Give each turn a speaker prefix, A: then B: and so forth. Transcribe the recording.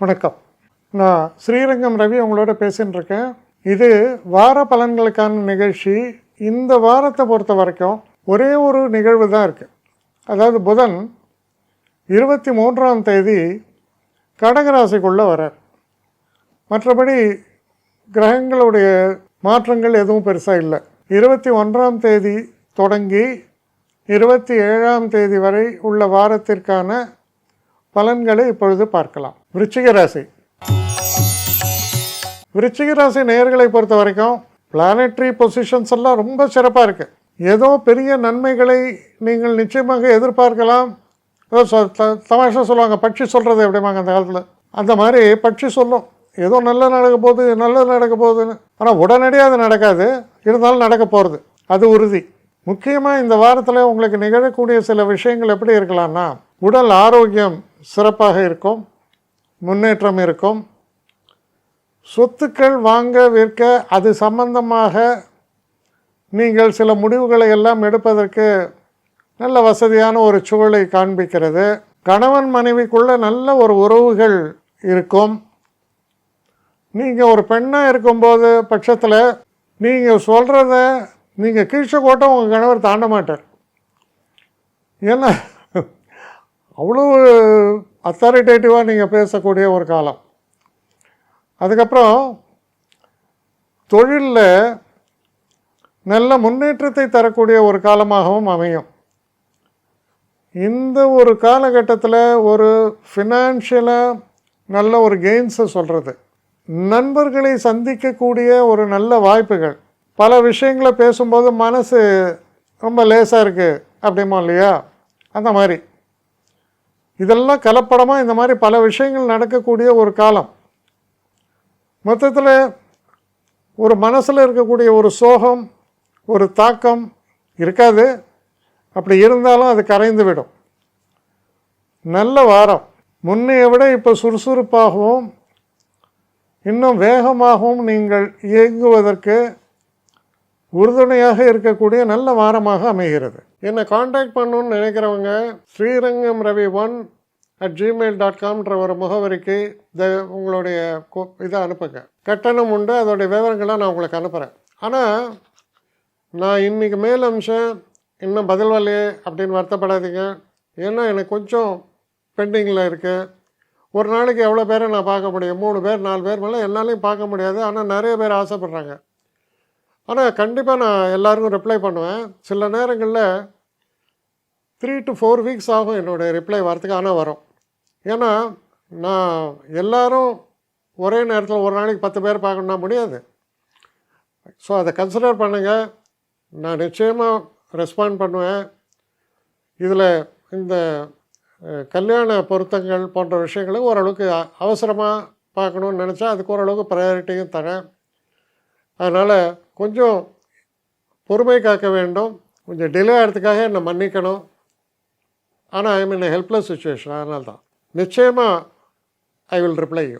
A: வணக்கம். நான் ஸ்ரீரங்கம் ரவி உங்களோட பேசின்னு இருக்கேன். இது வார பலன்களுக்கான நிகழ்ச்சி. இந்த வாரத்தை பொறுத்த வரைக்கும் ஒரே ஒரு நிகழ்வு தான் இருக்குது. அதாவது புதன் 23ஆம் தேதி கடகராசிக்குள்ளே வரார். மற்றபடி கிரகங்களுடைய மாற்றங்கள் எதுவும் பெருசாக இல்லை. 21ஆம் தேதி தொடங்கி 27ஆம் தேதி வரை உள்ள வாரத்திற்கான பலன்களை இப்பொழுது பார்க்கலாம். விருச்சிக ராசி நேயர்களை பொறுத்த வரைக்கும் பிளானட்ரி பொசிஷன்ஸ் எல்லாம் ரொம்ப சிறப்பாக இருக்குது. ஏதோ பெரிய நன்மைகளை நீங்கள் நிச்சயமாக எதிர்பார்க்கலாம். தமாஷா சொல்லுவாங்க, பட்சி சொல்கிறது எப்படிமாங்க அந்த காலத்தில், அந்த மாதிரி பட்சி சொல்லும் ஏதோ நல்லது நடக்க போகுதுன்னு. ஆனால் உடனடியாக அது நடக்காது, இருந்தாலும் நடக்க போகிறது அது உறுதி. முக்கியமாக இந்த வாரத்தில் உங்களுக்கு நிகழக்கூடிய சில விஷயங்கள் எப்படி இருக்கலாம்னா, உடல் ஆரோக்கியம் சிறப்பாக இருக்கும், முன்னேற்றம் இருக்கும். சொத்துக்கள் வாங்க விற்க அது சம்பந்தமாக நீங்கள் சில முடிவுகளை எல்லாம் எடுப்பதற்கு நல்ல வசதியான ஒரு சூழலை காண்பிக்கிறது. கணவன் மனைவிக்குள்ள நல்ல ஒரு உறவுகள் இருக்கும். நீங்கள் ஒரு பெண்ணாக இருக்கும்போது பட்சத்தில் நீங்கள் சொல்கிறத நீங்கள் கீழ்ச்ச கோட்டை உங்கள் கணவர் தாண்ட மாட்டார். ஏன்னா அவ்வளோ அத்தாரிட்டேட்டிவாக நீங்கள் பேசக்கூடிய ஒரு காலம். அதுக்கப்புறம் தொழிலில் நல்ல முன்னேற்றத்தை தரக்கூடிய ஒரு காலமாகவும் அமையும். இந்த ஒரு காலகட்டத்தில் ஒரு ஃபினான்ஷியலாக நல்ல ஒரு கெயின்ஸை சொல்கிறது, நண்பர்களை சந்திக்கக்கூடிய ஒரு நல்ல வாய்ப்புகள். பல விஷயங்களை பேசும்போது மனசு ரொம்ப லேசாக இருக்குது அப்படிமா இல்லையா, அந்த மாதிரி இதெல்லாம் கலப்படமாக இந்த மாதிரி பல விஷயங்கள் நடக்கக்கூடிய ஒரு காலம். மொத்தத்தில் ஒரு மனசில் இருக்கக்கூடிய ஒரு சோகம், ஒரு தாக்கம் இருக்காது. அப்படி இருந்தாலும் அது கரைந்து விடும். நல்ல வாரம். முன்னைய விட இப்போ சுறுசுறுப்பாகவும் இன்னும் வேகமாகவும் நீங்கள் இயங்குவதற்கு உறுதுணையாக இருக்கக்கூடிய நல்ல வாரமாக அமைகிறது. என்னை காண்டாக்ட் பண்ணணுன்னு நினைக்கிறவங்க srirangam.ravi1@gmail.com ஒரு முகவரிக்கு உங்களுடைய இதை அனுப்புங்க. கட்டணம் உண்டு, அதோடைய விவரங்களை நான் உங்களுக்கு அனுப்புகிறேன். ஆனால் நான் இன்றைக்கி மேல் அம்சம் இன்னும் பதில் வரலையே அப்படின்னு வருத்தப்படாதீங்க. ஏன்னா எனக்கு கொஞ்சம் பெண்டிங்கில் இருக்குது. ஒரு நாளைக்கு எவ்வளோ பேரை நான் பார்க்க முடியும்? 3 பேர் 4 பேர் மேலே என்னாலையும் பார்க்க முடியாது. ஆனால் நிறைய பேர் ஆசைப்பட்றாங்க. ஆனால் கண்டிப்பாக நான் எல்லாருக்கும் ரிப்ளை பண்ணுவேன். சில நேரங்களில் 3 to 4 வீக்ஸ் ஆகும் என்னுடைய ரிப்ளை வரத்துக்கு. ஆனால் வரும். ஏன்னா நான் எல்லோரும் ஒரே நேரத்தில் ஒரு நாளைக்கு 10 பேர் பார்க்கணுன்னா முடியாது. ஸோ அதை கன்சிடர் பண்ணுங்கள். நான் நிச்சயமாக ரெஸ்பாண்ட் பண்ணுவேன். இதில் இந்த கல்யாண பொருத்தங்கள் போன்ற விஷயங்களை ஓரளவுக்கு அவசரமாக பார்க்கணுன்னு நினச்சா அதுக்கு ஓரளவுக்கு ப்ரையாரிட்டியும் தரேன். அதனால் கொஞ்சம் பொறுமை காக்க வேண்டும். கொஞ்சம் டிலே ஆகிறதுக்காக என்னை மன்னிக்கணும். ஆனால் ஐ மீன் ஹெல்ப்லெஸ் சுச்சுவேஷன். அதனால தான் நிச்சயமாக ஐ வில் ரிப்ளை யூ.